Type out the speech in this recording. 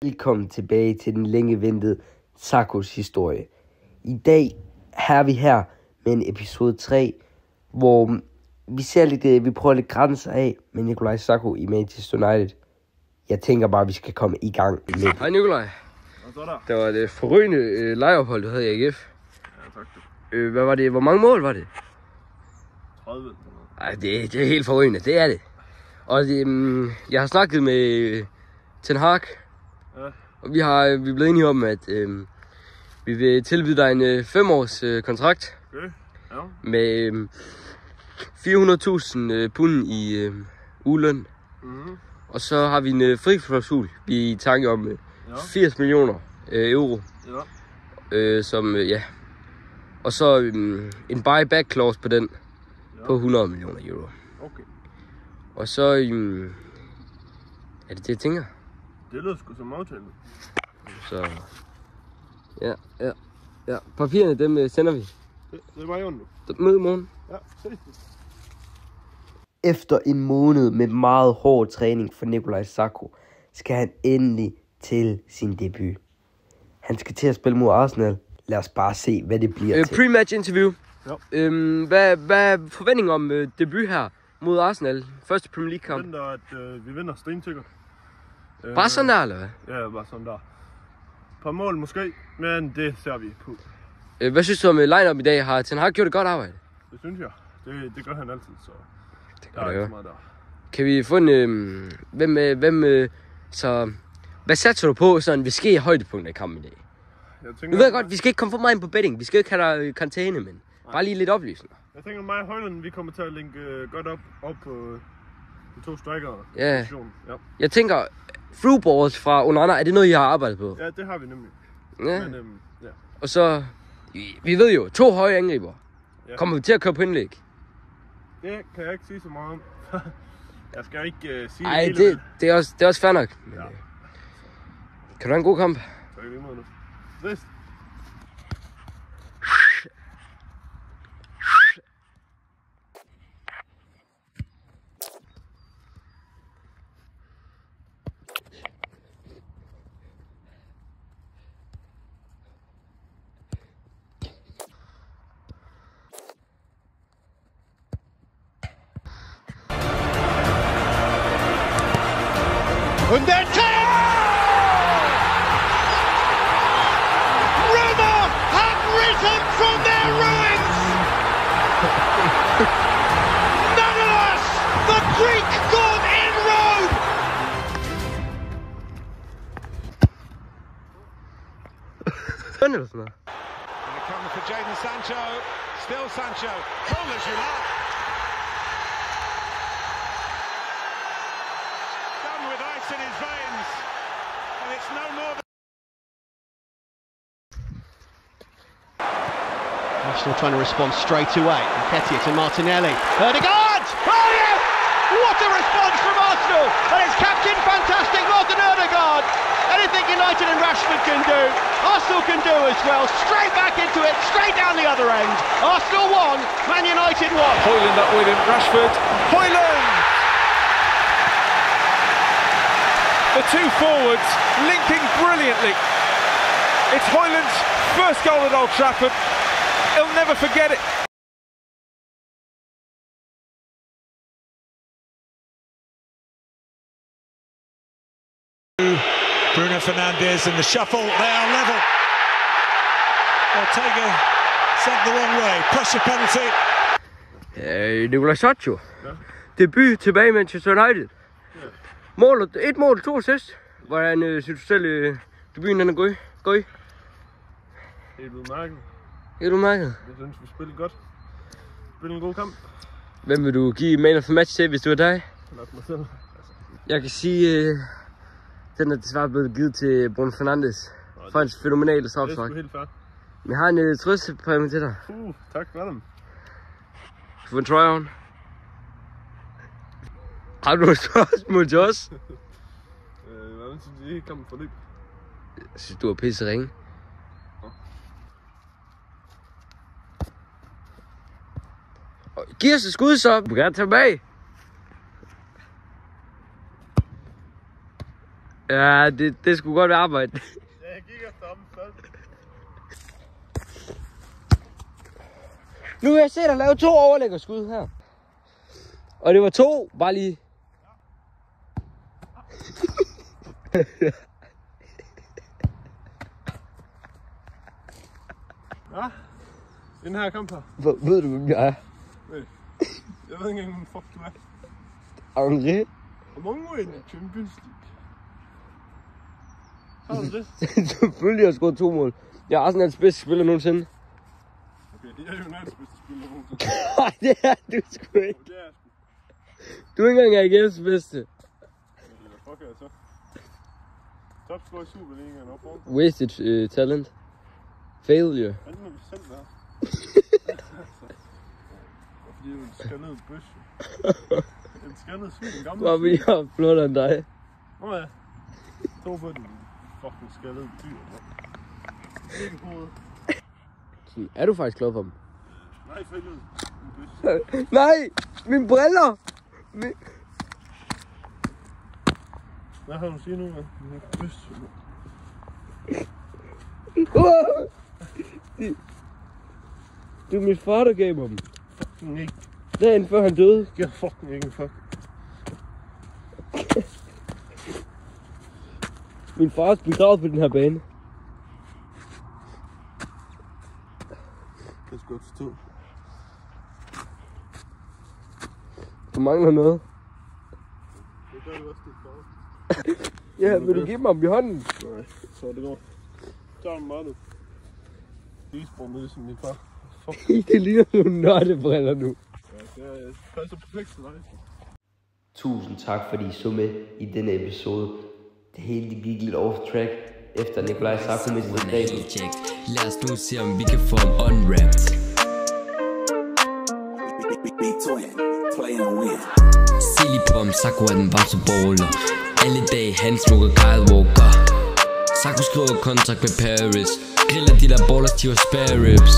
Velkommen tilbage til den længe ventede Sarkos historie. I dag er vi her med en episode 3, hvor vi ser lidt, vi prøver lidt grænser af med Nikolaj Sarko i Manchester United. Jeg tænker bare, at vi skal komme i gang med. Hej Nikolaj. Det var et forrygende lejeophold, du havde i AGF. Ja, tak. Hvad var det? Hvor mange mål var det? 30. Ej, det er helt forrygende, det er det. Og jeg har snakket med Ten Hag. Ja. Og vi er blevet enige om, at vi vil tilbyde dig en 5-års kontrakt. Okay. Ja. Med 400.000 pund i ugeløn. Mm-hmm. Og så har vi en fri klausul. Vi er i tanke om 80 millioner euro. Ja. Og så en buyback clause på den på 100 millioner euro. Okay. Og så er det jeg tænker. Det lyder sgu som aftale. Så ja. Papirerne dem sender vi. Det var jo nu. Mød i morgen. Ja, ses. Efter en måned med meget hård træning for Nikolaj Sarko, skal han endelig til sin debut. Han skal til at spille mod Arsenal. Lad os bare se, hvad det bliver til. Pre-match interview. Ja. Hvad er forventningen om debut her mod Arsenal? Første Premier League kamp. Jeg venter, at vi vinder stensikkert. Bare sådan der, eller hvad? Ja, bare sådan der. Et par mål måske, men det ser vi på. Hvad synes du om line-up i dag? Har Ten Hag gjort et godt arbejde? Det synes jeg. Det gør han altid, så det der er ikke så meget der. Kan vi få en... Hvad satser du på, sådan vi skal i højdepunkter i kampen i dag? Nu ved jeg godt, vi skal ikke komme for meget ind på betting. Vi skal ikke have dig karantæne, men bare lige lidt oplysninger. Jeg tænker mig og Højlund, vi kommer til at linke godt op på de to strikere. Ja. Jeg tænker, through balls fra Onana, er det noget, I har arbejdet på? Ja, det har vi nemlig. Ja. Men, ja. Og så, vi ved jo, 2 høje angriber. Ja. Kommer vi til at køre på indlæg? Det kan jeg ikke sige så meget om. Jeg skal ikke sige Ej, det hele. det er også fair nok. Ja. Kan du have en god kamp? Tak lige måde nu. Ses. Und der Tor! Roma have risen from their ruins! Nonetheless, the Greek god in Rome! Sådan eller sådan noget. And a corner for Jadon Sancho. Still Sancho. Pull as you like. With ice in his veins, and it's no more than... Arsenal trying to respond straight away. Nketiah to Martinelli. Ødegaard! Oh yeah! What a response from Arsenal! And it's Captain Fantastic Martin Ødegaard! Anything United and Rashford can do, Arsenal can do as well. Straight back into it, straight down the other end. Arsenal 1, Man United 1. Højlund up with him, Rashford. Højlund! The two forwards linking brilliantly. It's Højlund's first goal at Old Trafford. He'll never forget it. Bruno Fernandes and the shuffle, they are level. Ortega sent the wrong way, pressure penalty. Nikolaj Sarko. Ja. Debut tilbage i Manchester United. Ja. 1 mål, 2 assist. Hvordan synes du selv, debuten den er gået? Helt udmærket. Helt udmærket. Jeg synes, vi spillede godt. Spillede en god kamp. Hvem vil du give man of the match til, hvis du er dig? Nok mig selv. Jeg kan sige, den er desværre blevet givet til Bruno Fernandes. For hans fænomenale straffespark. Det er sgu helt fair. Men jeg har en trøstepræmie til dig. Tak for dem. Du får en try-on. Har du et spørgsmål til os? Hvordan synes I, kampen forløb? Jeg synes, du er pisse ringe. Giv os et skud så. Du kan gerne tage bag. Ja, det skulle godt være arbejde. Ja, jeg gik efter ham først. Nu vil jeg se dig lave 2 overlæggerskud her. Og det var 2, bare lige. Ja, den her kamp her. Ved du, hvem jeg er? Jeg ved ikke engang, hvor fuck du er. Henri? Hvor mange år er den Champions League? Har du det? Selvfølgelig har jeg scoret 2 mål. Jeg er Arsenals bedste spiller nogensinde. Okay, det er jo Uniteds bedste spiller nogensinde. Nej, det er du sgu ikke. Det er jeg sgu. Du er ikke engang AGF's bedste. Hvad fuck er jeg så? Topscorer i Superligaen og foran. Wasted talent. Failure. Hvad er det, vi selv der? Fordi det er jo en skaldet bøs. En skaldet svin, en gammel Hvor vi har flottere end dig. Nå ja. To på den fucking skaldede dyr. Ikke hovedet. Er du faktisk glad for dem? Nej, for helvede. Nej! Mine briller! Hvad har du at sige nu, mand? Bøs. Det er min far, der gav mig dem. Fucking ikke. Dagen før han døde. Jeg fucking ikke en fuck. Min far er begravet på den her bane. Det skal godt forstå. Du mangler noget. Det gør du også, dit far. Ja, vil du give mig dem i hånden? Nej, så det går. Tag dem bare, du. Isbrummet ligesom din far. Fuck. Det ligner nogle nørdebriller nu. Ja, det passer perfekt til dig. Tusind tak, fordi I så med i denne episode. Det hele gik lidt off track, efter Nikolaj Sarko mistede staten. Lad os nu se, om vi kan få ham unwrapped. Silly Pom, Sarko er den varmeste baller. Alle dage han smukker Kyle Walker. Sarko skriver kontrakt med Paris. Griller de der ballers, de var spare ribs.